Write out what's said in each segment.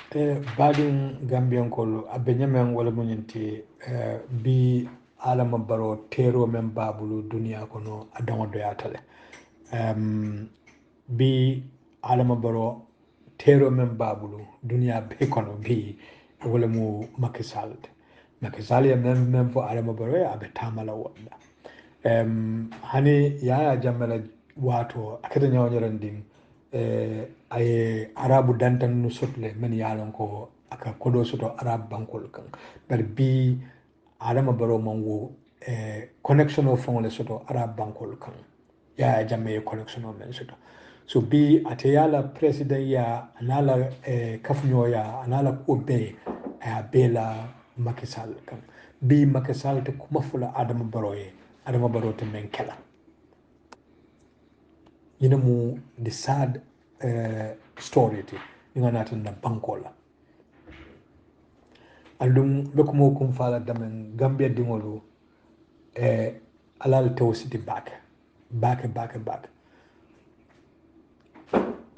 Badin Gambian kolo abenyamen wala munyinti bi alama baro tero men babulu dunia kono adama do yatale bi alama baro tero men babulu dunia be kono bi wala mu makisal ya men fo alama baro ya abe tamala wala hani ya jamala wato akata nyawnyaran din ay arabu dantan no sotle men yalon ko aka kodo soto arab bankol kan bar bi adama baro mango connection of fon le soto arab bankol kan ya jamme connection of men soto so bi ate yala president ya anala kafnyo ya anala ko be a bela makisal kan bi makisal te kuma fula adama baro ye adama baro te men kala you know the sad story ti nga natin na bankola andum beko mo kum fala damen gambia dingolu alal tawsiti back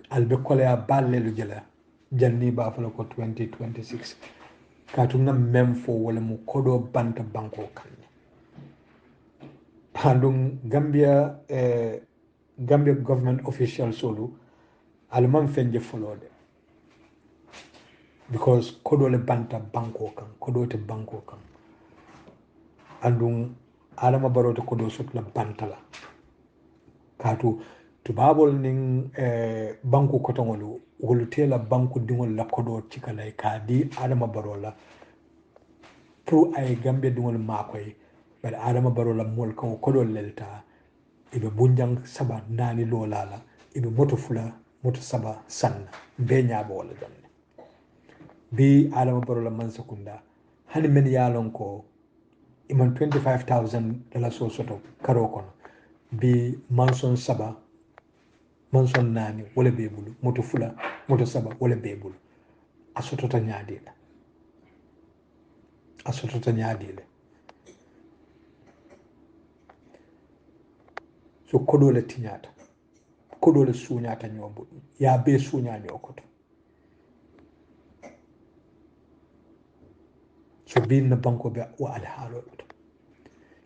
albe kolya balle lu jela janni ba fala ko 2026 katuna mem fo wala mu kodo banta banko kan andum gambia government official solu alman fenje folode because kodo le banta banko kan kodo te banko kan andum alama barote kodo sotla bantala katu tubabol ning banku kotongolu wolu tela banku dingol la kodo cikalay ka di adama barola pour ay gambe dingol makoy bal adama barola mol kan kodo lelta ibe bunjang saba nani lolala ibe moto fula moto saba sanna be nyaabo wala donne bi adama barola man sekunda hani men yalon ko iman 25,000 dala so soto karo kono bi manson saba manson nani wala be bulu moto fula moto saba wala be bulu asotota nyaadile so kodole tiñata kodole suñata ñobu ya be suña ñokoto so bin na banko be wa al halo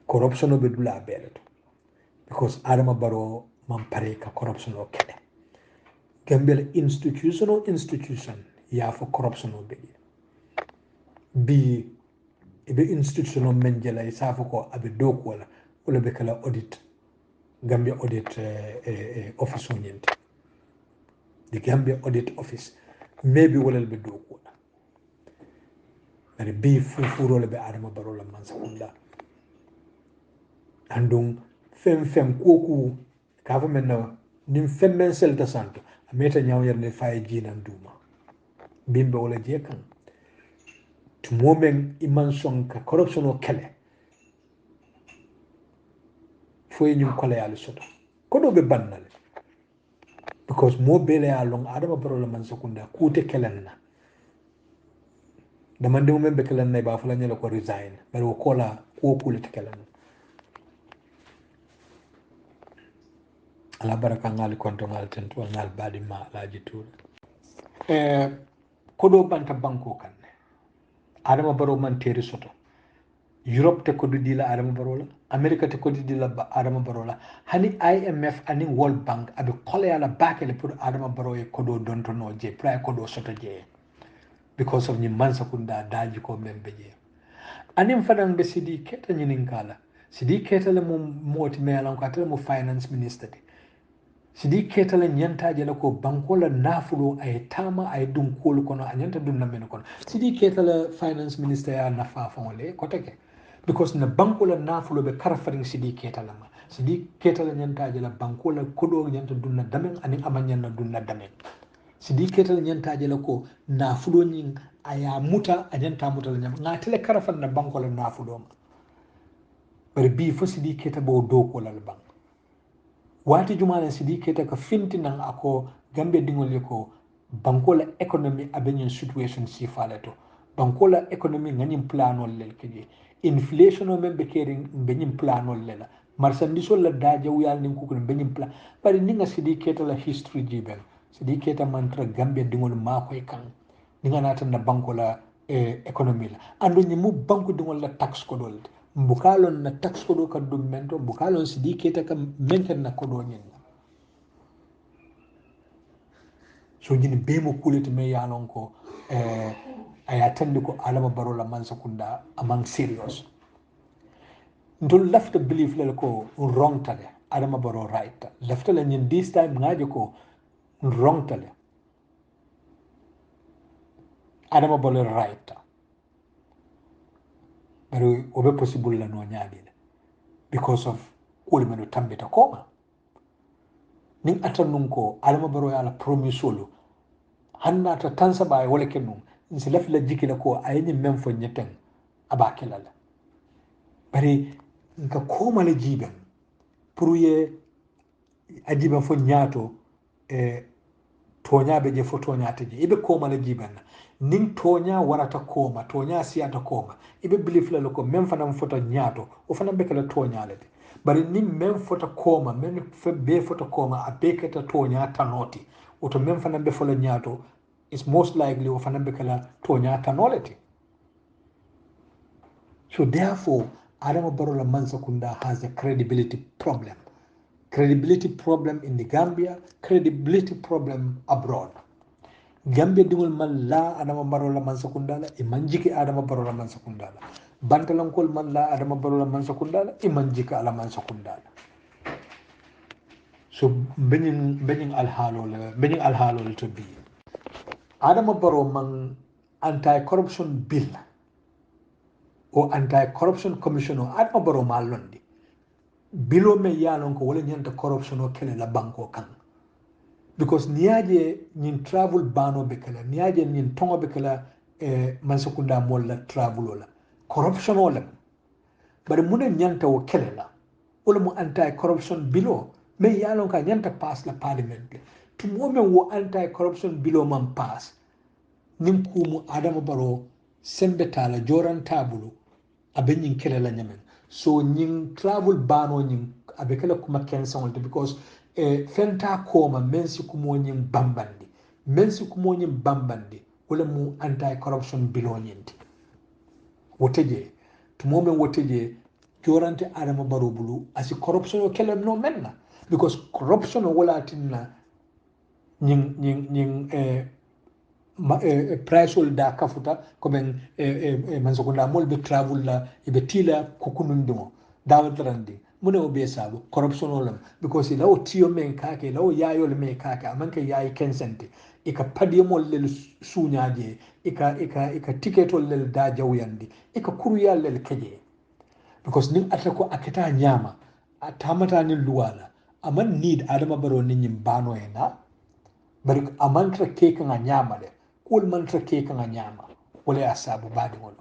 corruption be dula beleto because adama baro man pare ka corruption o kede gambel institution ya for corruption o be bi ibe institution o men jela isafu ko abe doku wala be kala audit Gambia Audit Office on yente. The Gambia Audit Office maybe will be do kuna. But be full be adama barola mansakunda. Andung fem koku government na nim fem men selta santo. Ameta nyaw ne fay jinan duma. Bimbe wala jekan. Tumomen iman son ka corruption o kele. Foye nyum kole yali soto. Kodo be bannale. Because mo bele along adama barola mansakunda kute kelenna. Damande mo membe kelen nay ba fala nyela ko resign bari wo kola ko kulete kelen ala baraka ngal konto ngal tentu ngal badi ma laji tour kodo banta banko kan adama baro man teri soto Europe te kodo dila adama baro la America te kodo dila adama baro la hani IMF ani World Bank abe kola yala bakele pour adama baro e kodo donto no je pra kodo soto je because of ni mansa kunda daji ko membe je anim fadan be sidi keta nyinin kala sidi keta le mo moti melan ko atele mo finance minister de sidi keta le nyanta je la ko banko la nafulo ay tama ay dum kol kono anyanta dum na men kono sidi keta le finance minister ya nafa fonle ko teke because na banko la nafulo be karafari sidi keta la ma sidi keta le nyanta je la banko la kodo nyanta dum na damen anin amanyan na dum na damen sidi keta le nyanta je la ko nafulo nyin aya muta anyanta muta la nyam ngatele karafan na banko la nafulo ma bari bi fo sidi keta bo do ko lal bang wati jumala sidi keta ka finti nan ako gambe dingol ko banko la economy abenyen situation si falato banko la economy ngani planol lel kedi inflation o membe kering benyim planol lela marchandise la daja wuyal nin ko benyim plan bari ninga sidi keta la history jiben sidi keta mantra gambe dingol ma koy kan ninga nata na banko la economy la ando ni mu banko dingol la tax ko dol mbukalon na tax ko do ka dum mento mbukalon sidi keta kam menten na ko do nyen so jini be mo kulete me yalon ko aya tandi ko Adama Barrow la man sakunda among serious ndol lafta belief la ko wrong tale Adama Barrow right lafta la nyin this time ngaje ko wrong tale Adama Barrow right bari obe possible la no nyaadi because of wol meno tambita koma ning atanun ko Adama Barrow ya la promisolo hanna ta tansa bay wala kenum nsi laf la jikila ko ayni mem fo nyeten abakela la bari nka koma la jiben pour ye ajiba fo nyaato tonya be je fo tonya te je ibe koma la jiben ning tonya warata koma tonya siyata koma ibe belief la ko mem fanam foto nyaato o fanam be kala tonya la bari ning mem foto koma men fe be foto koma abekata tonya tanoti oto mem fanam be fo la nyaato it's most likely o fanam be kala tonya tanoleti so therefore Adama Barrow la man sakunda has a credibility problem in the Gambia, credibility problem abroad. Gambia dingul man la Adama Barrow la man sakundala, imanjiki Adama Barrow la man sakundala. Bantalankol man la Adama Barrow la man sakundala, imanjiki ala man sakundala. So benin alhalo to be. Adama Barrow man anti-corruption bill or anti-corruption commission or Adama Barrow malondi. Bilo me yalon ko wala nyanta corruption o kele la banko kan because niaje nyin travel bano be kala niaje nyin tongo be kala mansakunda mol la travel la corruption o la bari mune nyanta o kele la wala mu anti corruption bilo me yalon ka nyanta pass la parliament to moment wo anti corruption bilo man pass nim kumu Adama Barrow sembe tala joran tabulu abe nyin kele la nyamen so nyin travel bano nyin abe kala kuma kensan because fenta koma mensi kumo nyin bambandi wala mu anti corruption bilo nyinti woteje to moment woteje jorante Adama Barrow bulu asi corruption o kele no menna because corruption wala tinna nyin price da kafuta comme man sokunda mol be travel la ibe tila kukunundimo dawdrandi mune o be sabu corruption olam because ila o tiyo men kake ila o yayo le men kake amanke yayi kensente ika padiyemol lel suñaje ika ticketol lel da jawyandi ika kuruyal lel keje because nin atako aketa nyama atamata ni luwala aman need Adama Barrow ni nyimbano ena bari amantra keke nga nyama le kul mantra keke nga nyama wala asabu badi wala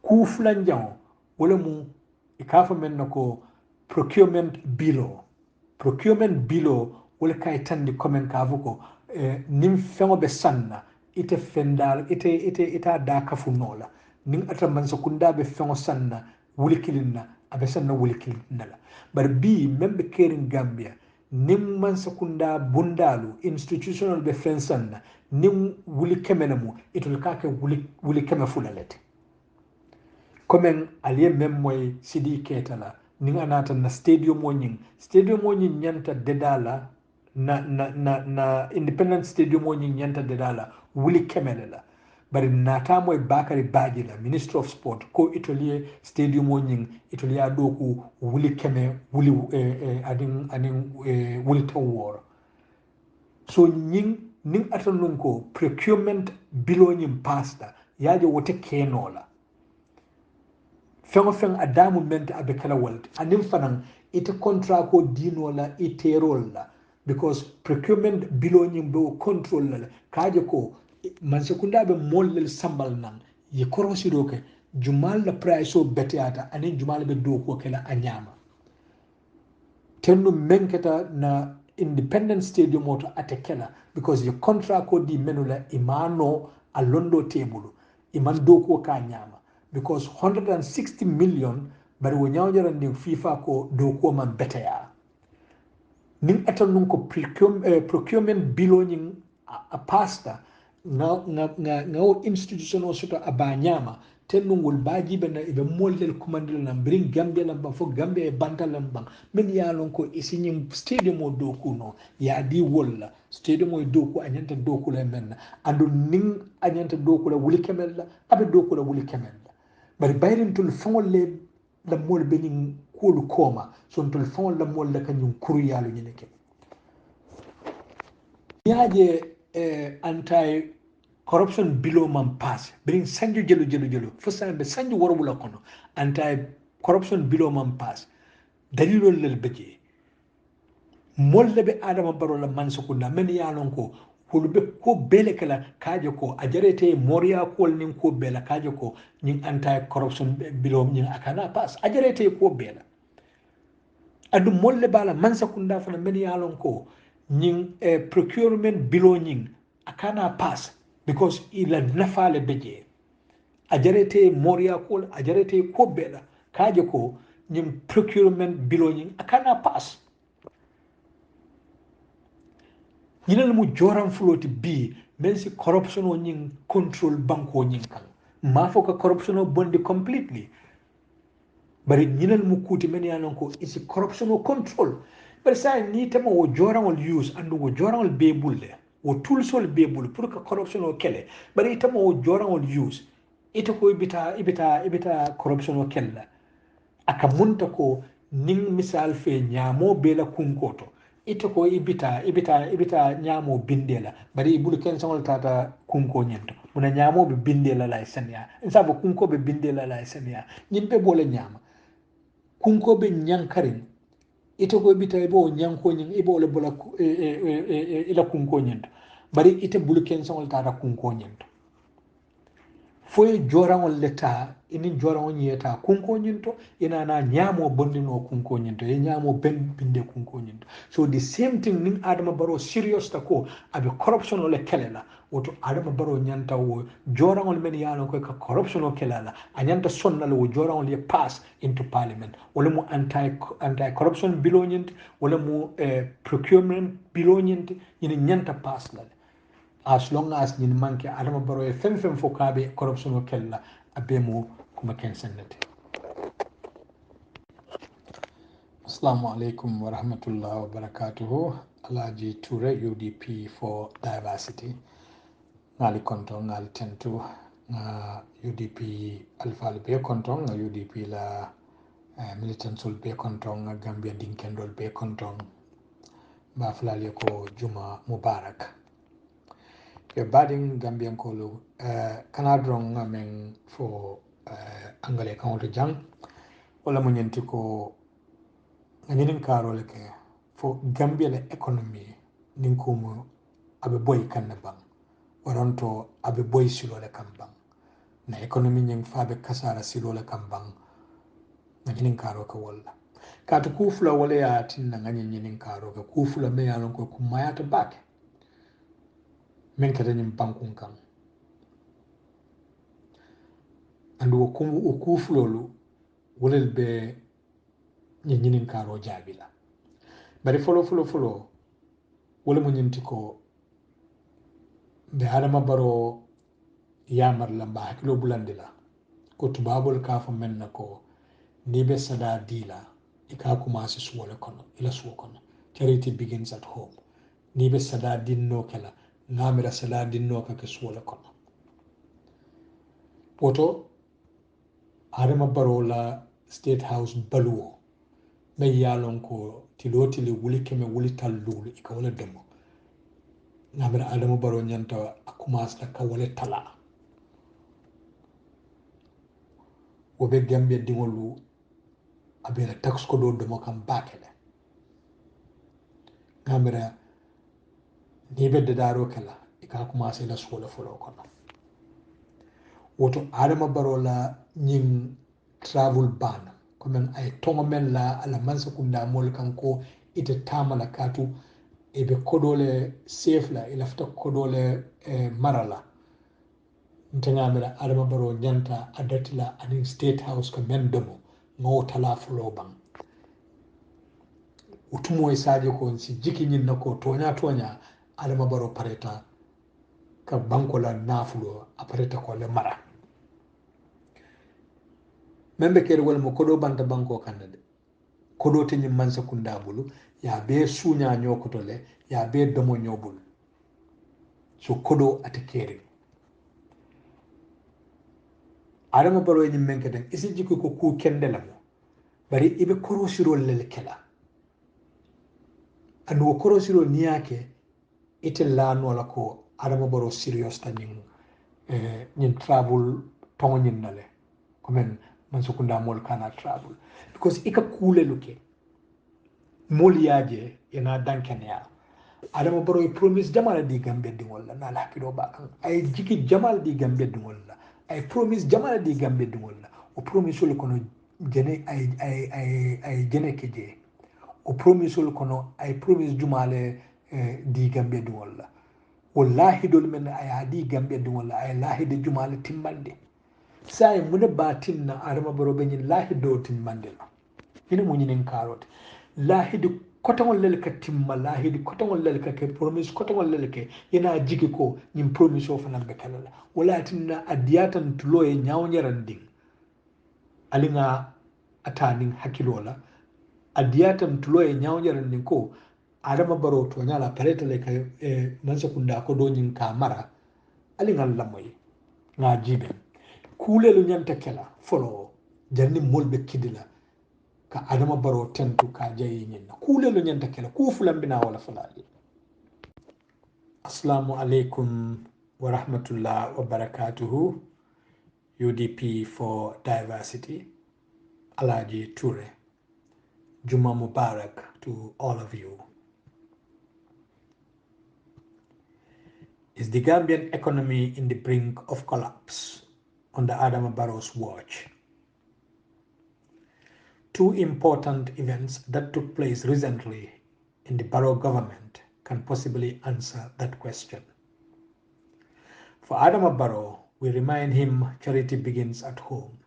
ku flanjao wala mu ikafa men nako procurement bilo wala kay tandi komen kavuko nim fengo be sanna ite fendal ita da kafu nola nin ata man sakunda be fengo sanna wulikilinna abe sanna wulikilinna la bar bi membe kerin Gambia nim man sakunda bundalu institutional be fensanna nim wuli kemenemu itul kake wuli keme fulalete komen aliye memmoy sidi ketala ning anata na stadium wonyin nyanta dedala na independent stadium wonyin nyanta dedala wuli kemelela bari nata moy Bakary Badji la minister of sport ko itolier stadium wonyin itolia doku wuli keme wuli adin wuli tawor so ning atanun ko procurement bilonyin pasta yaje wote kenola feng adamu mente abe kala walti anim fanan ite contrat ko dinola ite role la because procurement bilonyin be control la kaje ko man sekunda be mollel sambal nan ye korosiro ke jumal la price o beteata anin jumal be do ko kala anyama tenno menketa na independent stadium auto atekela because your contract ko di menula imano a londo table iman do ko ka nyama because 160 million bari wo nyawjara ndi FIFA ko do ko man beteya nin etan nun ko procurement bilogning a pasta nga institution o soto abanyama tennugol bajibe na ibe mollel kumandil na bring Gambia lamba fo Gambia e bantal lamba men yalon ko isinyim stadium o doku no ya di wolla stadium o doku anyanta doku la men andu ning anyanta doku la wuli kemel la abe doku la wuli kemel la bari bayrin tul fongol le la mol benin kolu koma son tul fongol la mol la kanyum kuru yalu nyineke yaje anti corruption below man pass bring sanju jelu fo sambe sanju worwula kono anti corruption below man pass dalilol lel beje molle be adama barola man sukunda men yalon ko hulbe ko bele kala kaje ko ajarete moria ko nin ko bela kaje ko nin anti corruption below nin akana pass ajarete ko bela adu molle bala man sakunda fana men yalon ko nin procurement below nin akana pass because ila nafale beje ajarete moria ko ajarete ko bela kaje ko nin procurement below nin akana pass ñinal mu joran floti bi men si corruption o ñing control banko ñing kan ma fo ka corruption o bondi completely bari ñinal mu kuti men yanon ko isi corruption o control bari sa ni tema wo joran ol use andu wo joran ol be bulle wo tools ol be bulle pour que corruption o kele bari tema wo joran ol use ita ko ibita corruption o kella aka munta ko ning misal fe ñamo bela kunkoto ita ko ibita ñamo bindela bari ibulu ken sangol tata kunko ñento muna ñamo be bindela la senya insabo kunko be bindela la senya ñimbe bole ñama kunko be ñankarin ita ko ibita ibo ñanko ñin ibo le bola ila kunko ñento bari ita bulu ken sangol tata kunko ñento foye joraŋol le taa inin joraŋo ñiyeta kunko ñinto ina na ñaamo bondino kunko ñinto ye ñaamo binde kunko ñinto so the same thing nin adama baro serious ta ko abe corruption o le kele la woto adama baro ñanta wo joraŋol men yano koy ka corruption o kele la a ñanta sonna le wo joraŋol ye pass into parliament wala mu anti corruption bilo ñinti wala mu procurement bilo ñinti ñini ñanta pass la as long as ñin manke adama baro e fem fo kaɓe corruption o kella abe mo kuma ken sennete assalamu alaikum wa rahmatullahi wa barakatuhu alaji toure UDP for diversity ngali konton ngali tentu UDP alfal be konton UDP la militansol be konton Gambia dinkendol be konton baflali ko juma mubarak yo badin Gambian kolu kana drong ngamen fo angale kaunto jang wala mo nyenti ko nginin karole ke fo Gambia le economy nin ko mo abe boy kanna bang waranto abe boy silole kambang na economy nyeng fabe kasara silole kambang nginin karo ko wala kata kufula wala ya tinna nginin karo ko kufula me yalon ko kumayata bake men kata nyim bankun kan andu o kufulolu wolel be ñinin karo jaabila bari folo wala mo ñinti ko be adama baro yamar la mba hakkilo bulandi la ko tubabol ka fo men na ko ni be sada dila e ka commencé suwole kono ila suwo kono charity begins at home ni be sada dinno kala ngamira sada dinno ka ke suwole kono poto adama baro la state house baluwo mai yalon ko tilotili wuli keme wuli tallulu ika wala demo ngamira adama baro nyanta akumas la ka wala tala wobe Gambia dingolu abela tax ko do demo kam bakele ngamira ni be daro kala ika akumas la sola folo kono woto adama baro la nying travel ban comme ay tongo men la ala mansa kunda mol kanko ite tamala katu ebe kodole safe la ilafta kodole marala ntengamira adama baro nyanta adatila anin state house ko men domo ngo tala fulo bang utumo e sadio ko si jiki nyin nako tonya adama baro pareta ka banko la nafulo apareta ko le mara membe kere wala mo kodo banta banko kanade kodo te nyim mansa kunda bulu ya be sunya nyokoto le ya be domo nyobul so kodo ate kere adama baro nyim menke den isi jikko ko ku kende la mo bari ibe korosiro lele kela anu korosiro niyake ite la no la ko adama baro serious ta nyim nyin travel tongo nyin nale komen mansa kunda mol kana travel because ika kule luke mol yaje yana dankene ya adama baro e promise jamala di gambe di wala na la kido ba kan ay jiki jamal di gambe di wala ay promise jamala di gambe di wala o promise le kono jene ay jene keje o promise le kono ay promise jumale di gambe di wala wallahi dol men ay di gambe di wala ay lahi de jumale timmande sai mune batin na adama baro be nyin lahi do timmande la ina mo nyinen karote lahidi kotongol lel ka timma lahidi kotongol lel ka ke promise kotongol lel ke yana jigi ko nyim promise o fanan be kalala wala tinna adiyatan tulo e nyawnyaran ding alinga atanin hakilola adiyatan tulo e nyawnyaran ding ko adama baro to nyala pareta le ka mansa kunda ko do nyin ka mara alinga lamoy nga jibe kulelu nyanta kela folo janni molbe kidila ka adama baro tentu ka jayi nyinna kule lo nyanta kala ku fulambina wala falali assalamu alaikum wa rahmatullah wa barakatuhu UDP for diversity Alaji Ture Juma Mubarak to all of you. Is the Gambian economy in the brink of collapse under Adama Barrow's watch? Two important events that took place recently in the Barrow government can possibly answer that question. For Adama Barrow, we remind him charity begins at home.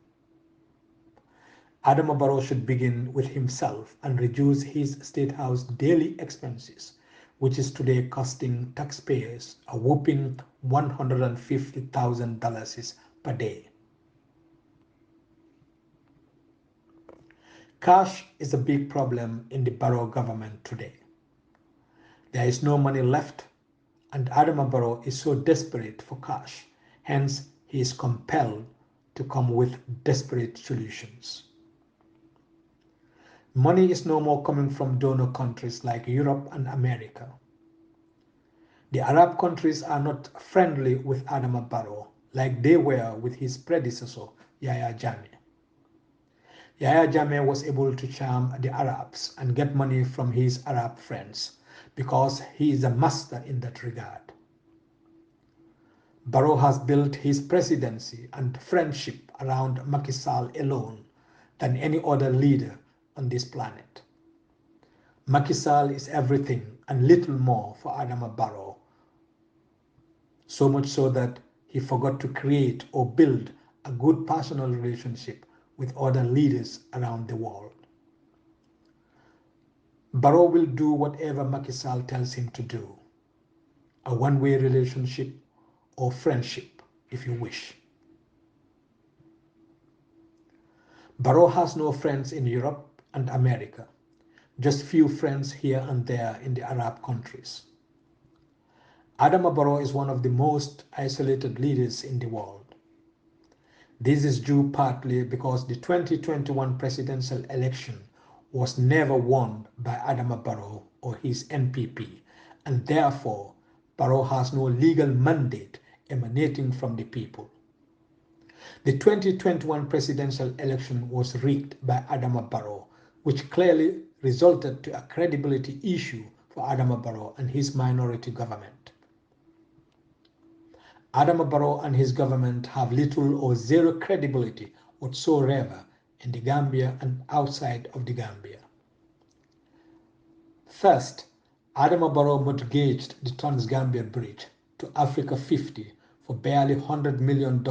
Adama Barrow should begin with himself and reduce his State House daily expenses, which is today costing taxpayers a whopping $150,000 per day. Cash is a big problem in the Barrow government today. There is no money left, and Adama Barrow is so desperate for cash, hence he is compelled to come with desperate solutions. Money is no more coming from donor countries like Europe and America. The Arab countries are not friendly with Adama Barrow like they were with his predecessor, Yahya Jammeh. Yahya Jammeh was able to charm the Arabs and get money from his Arab friends because he is a master in that regard. Barrow has built his presidency and friendship around Macky Sall alone than any other leader on this planet. Macky Sall is everything and little more for Adama Barrow, so much so that he forgot to create or build a good personal relationship with other leaders around the world. Barrow will do whatever Macky Sall tells him to do, a one-way relationship or friendship, if you wish. Barrow has no friends in Europe and America, just few friends here and there in the Arab countries. Adama Barrow is one of the most isolated leaders in the world. This is due partly because the 2021 presidential election was never won by Adama Barrow or his NPP, and therefore Barrow has no legal mandate emanating from the people. The 2021 presidential election was rigged by Adama Barrow, which clearly resulted to a credibility issue for Adama Barrow and his minority government. Adama Barrow and his government have little or zero credibility whatsoever in the Gambia and outside of the Gambia. First, Adama Barrow mortgaged the Trans-Gambia Bridge to Africa 50 for barely $100 million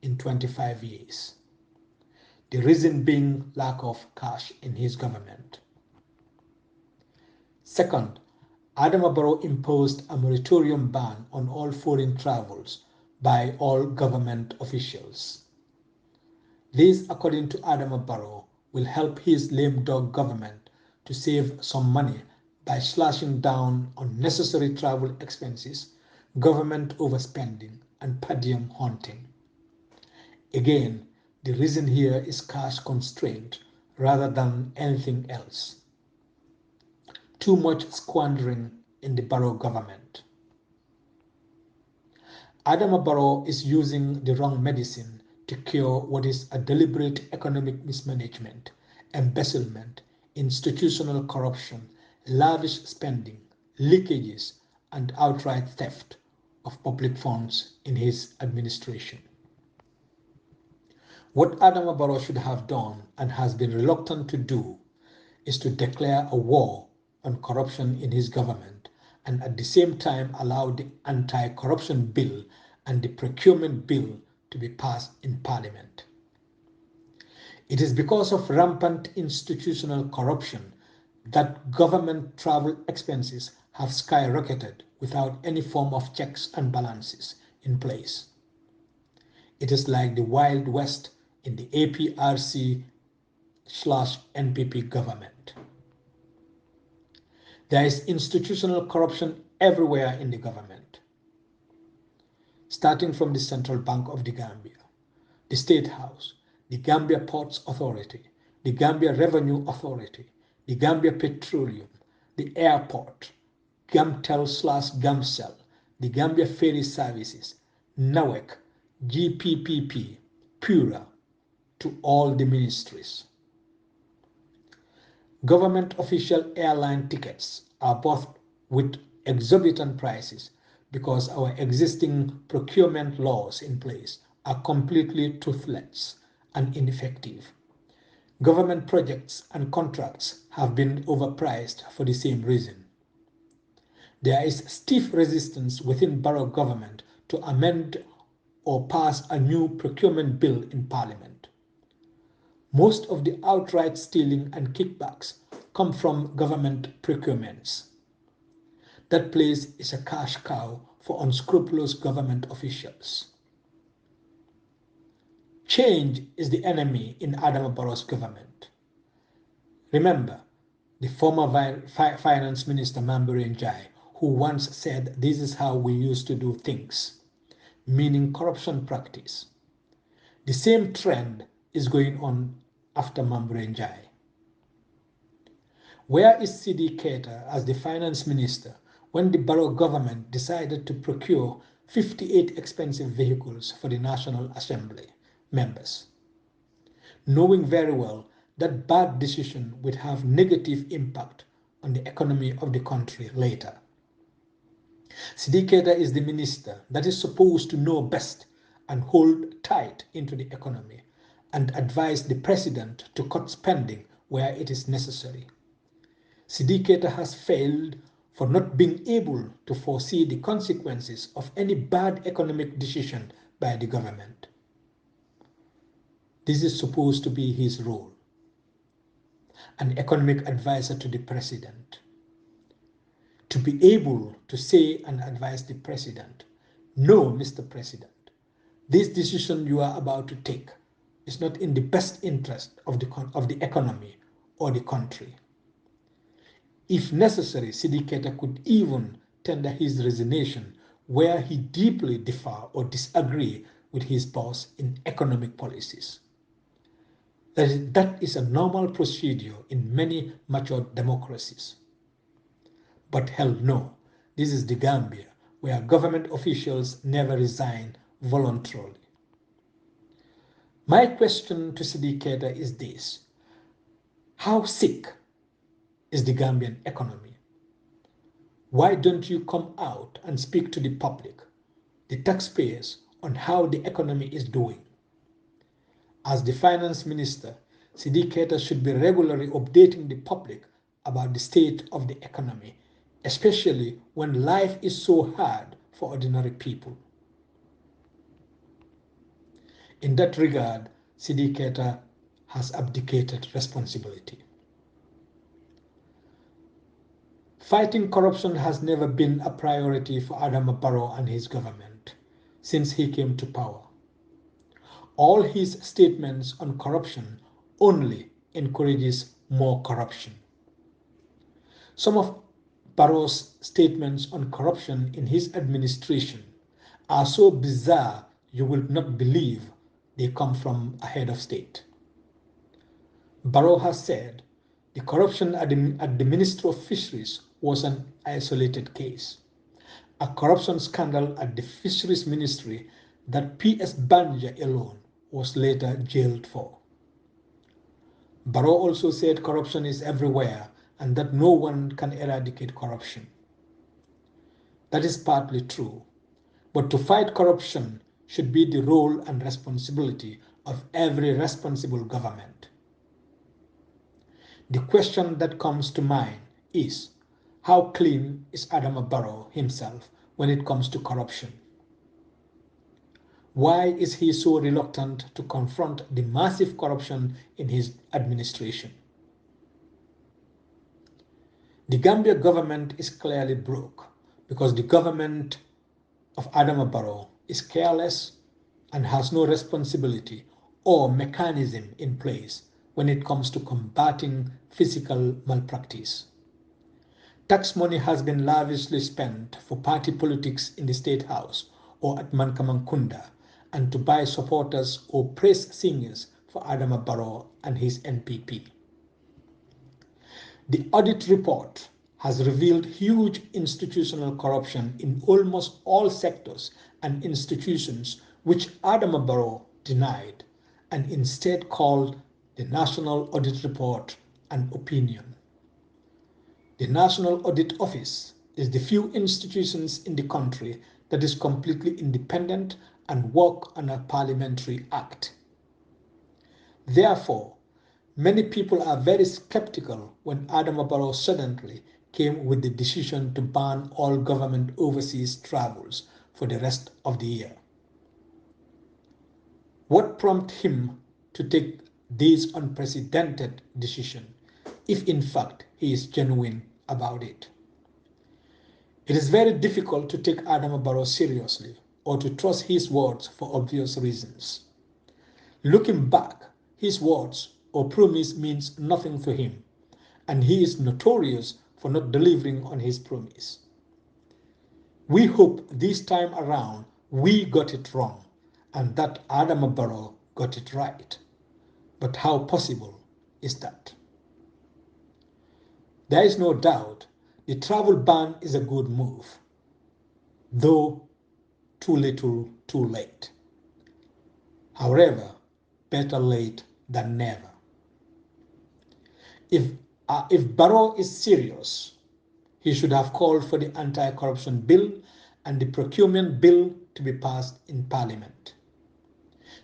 in 25 years. The reason being lack of cash in his government. Second, Adama Barrow imposed a moratorium ban on all foreign travels by all government officials. This, according to Adama Barrow, will help his lame dog government to save some money by slashing down on necessary travel expenses, government overspending, and per diem hunting. Again, the reason here is cash constraint rather than anything else. Too much squandering in the Barrow government. Adama Barrow is using the wrong medicine to cure what is a deliberate economic mismanagement, embezzlement, institutional corruption, lavish spending, leakages, and outright theft of public funds in his administration. What Adama Barrow should have done and has been reluctant to do is to declare a war on corruption in his government and at the same time allow the anti-corruption bill and the procurement bill to be passed in Parliament. It is because of rampant institutional corruption that government travel expenses have skyrocketed without any form of checks and balances in place. It is like the Wild West in the APRC/NPP government. There is institutional corruption everywhere in the government, starting from the Central Bank of the Gambia, the State House, the Gambia Ports Authority, the Gambia Revenue Authority, the Gambia Petroleum, the Airport, Gamtel/Gamcel, the Gambia Ferry Services, NAWEC, GPPP, PURA, to all the ministries. Government official airline tickets are bought with exorbitant prices because our existing procurement laws in place are completely toothless and ineffective. Government projects and contracts have been overpriced for the same reason. There is stiff resistance within Barrow government to amend or pass a new procurement bill in Parliament. Most of the outright stealing and kickbacks come from government procurements. That place is a cash cow for unscrupulous government officials. Change is the enemy in Adama Barrow's government. Remember, the former Finance Minister 𝒂𝒊𝒏, who once said, "This is how we used to do things," meaning corruption practice. The same trend is going on after 𝒂𝒊𝒏. Where is 𝒕𝒉𝒂𝒏𝒏 as the finance minister when the Barrow government decided to procure 58 expensive vehicles for the National Assembly members, knowing very well that bad decision would have negative impact on the economy of the country later? 𝒕𝒉𝒂𝒏𝒏 is the minister that is supposed to know best and hold tight into the economy and advise the president to cut spending where it is necessary. 𝒕𝒉𝒂𝒏𝒏 has failed for not being able to foresee the consequences of any bad economic decision by the government. This is supposed to be his role, an economic advisor to the president. To be able to say and advise the president, "No, Mr. President, this decision you are about to take is not in the best interest of the economy or the country." If necessary, 𝒕𝒉𝒂𝒏𝒏 could even tender his resignation where he deeply differ or disagree with his boss in economic policies. That is a normal procedure in many mature democracies. But hell no, this is the Gambia, where government officials never resign voluntarily. My question to 𝒕𝒉𝒂𝒏𝒏 is this: how sick is the Gambian economy? Why don't you come out and speak to the public, the taxpayers, on how the economy is doing? As the finance minister, 𝒕𝒉𝒂𝒏𝒏 should be regularly updating the public about the state of the economy, especially when life is so hard for ordinary people. In that regard, 𝒕𝒉𝒂𝒏𝒏 has abdicated responsibility. Fighting corruption has never been a priority for Adama Barrow and his government since he came to power. All his statements on corruption only encourages more corruption. Some of Barrow's statements on corruption in his administration are so bizarre you will not believe they come from a head of state. Barrow has said the corruption at the Ministry of Fisheries was an isolated case, a corruption scandal at the Fisheries Ministry that 𝒕𝒉𝒊𝒔 alone was later jailed for. Barrow also said corruption is everywhere and that no one can eradicate corruption. That is partly true, but to fight corruption should be the role and responsibility of every responsible government. The question that comes to mind is, how clean is Adama Barrow himself when it comes to corruption? Why is he so reluctant to confront the massive corruption in his administration? The Gambia government is clearly broke because the government of Adama Barrow is careless and has no responsibility or mechanism in place when it comes to combating fiscal malpractice. Tax money has been lavishly spent for party politics in the State House or at Mankamangkunda and to buy supporters or praise singers for Adama Barrow and his NPP. The audit report has revealed huge institutional corruption in almost all sectors and institutions which Adama Barrow denied and instead called the National Audit Report an opinion. The National Audit Office is the few institutions in the country that is completely independent and work on a parliamentary act. Therefore, many people are very skeptical when Adama Barrow suddenly came with the decision to ban all government overseas travels for the rest of the year. What prompted him to take this unprecedented decision, if in fact he is genuine about it? It is very difficult to take Adama Barrow seriously or to trust his words for obvious reasons. Looking back, his words or promise means nothing for him, and he is notorious for not delivering on his promise. We hope this time around we got it wrong and that Adama Barrow got it right. But how possible is that? There is no doubt the travel ban is a good move, though too little, too late. However, better late than never. If Barrow is serious, he should have called for the anti-corruption bill and the procurement bill to be passed in Parliament.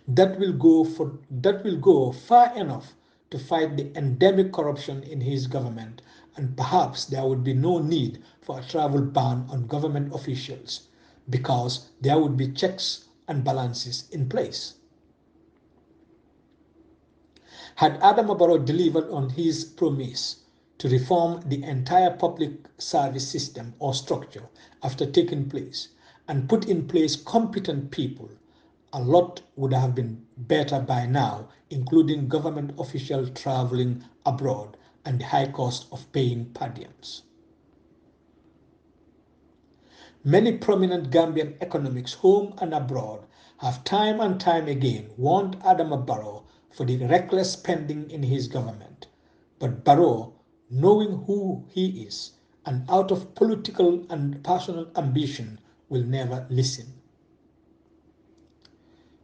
That will go far enough to fight the endemic corruption in his government, and perhaps there would be no need for a travel ban on government officials because there would be checks and balances in place. Had Adama Barrow delivered on his promise to reform the entire public service system or structure after taking place and put in place competent people, a lot would have been better by now, including government officials traveling abroad and the high cost of paying per diems. Many prominent Gambian economics, home and abroad, have time and time again warned Adama Barrow for the reckless spending in his government. But Barrow, knowing who he is and out of political and personal ambition, will never listen.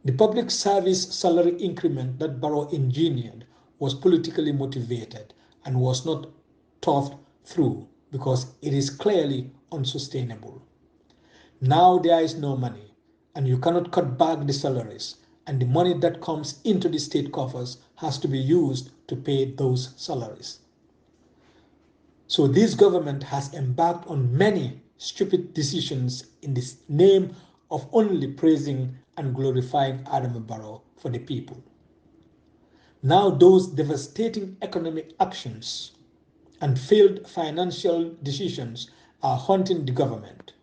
The public service salary increment that Barrow engineered was politically motivated and was not thought through because it is clearly unsustainable. Now there is no money, and you cannot cut back the salaries, and the money that comes into the state coffers has to be used to pay those salaries. So this government has embarked on many stupid decisions in the name of only praising and glorifying Adama Barrow for the people. Now those devastating economic actions and failed financial decisions are haunting the government.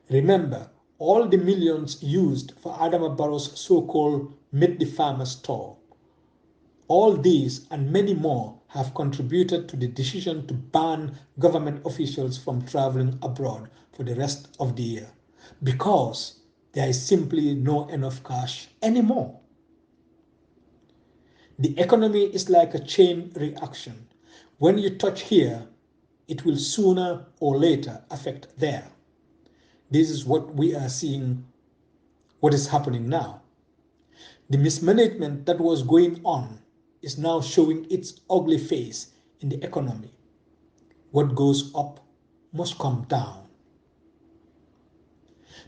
Remember, all the millions used for Adama Barrow's so-called Meet the Farmers tour. All these and many more have contributed to the decision to ban government officials from traveling abroad for the rest of the year because there is simply no enough cash anymore. The economy is like a chain reaction. When you touch here, it will sooner or later affect there. This is what we are seeing, what is happening now. The mismanagement that was going on is now showing its ugly face in the economy. What goes up must come down.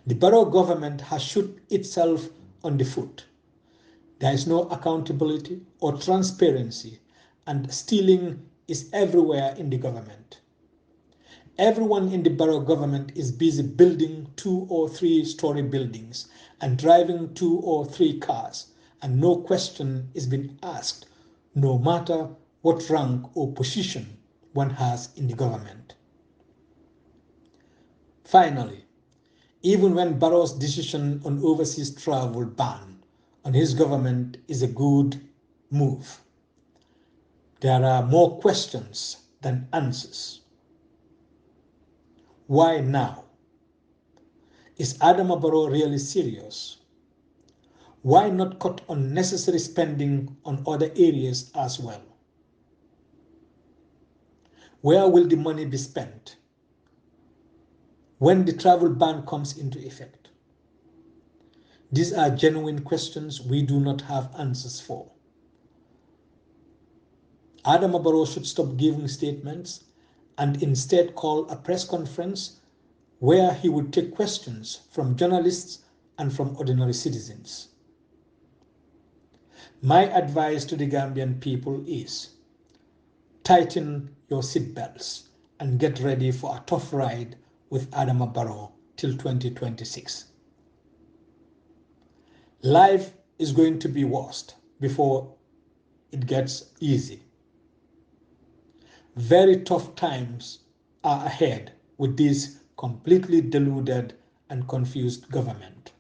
The Barrow government has shot itself on the foot. There is no accountability or transparency, and stealing is everywhere in the government. Everyone in the Barrow government is busy building 2 or 3-story buildings and driving 2 or 3 cars, and no question is being asked, no matter what rank or position one has in the government. Finally, even when Barrow's decision on overseas travel ban on his government is a good move, there are more questions than answers. Why now? Is Adama Barrow really serious? Why not cut unnecessary spending on other areas as well? Where will the money be spent when the travel ban comes into effect? These are genuine questions we do not have answers for. Adama Barrow should stop giving statements and instead call a press conference where he would take questions from journalists and from ordinary citizens. My advice to the Gambian people is tighten your seatbelts and get ready for a tough ride with Adama Barrow till 2026. Life is going to be worse before it gets easy. Very tough times are ahead with this completely deluded and confused government.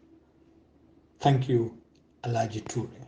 Thank you, Alhaji Toure.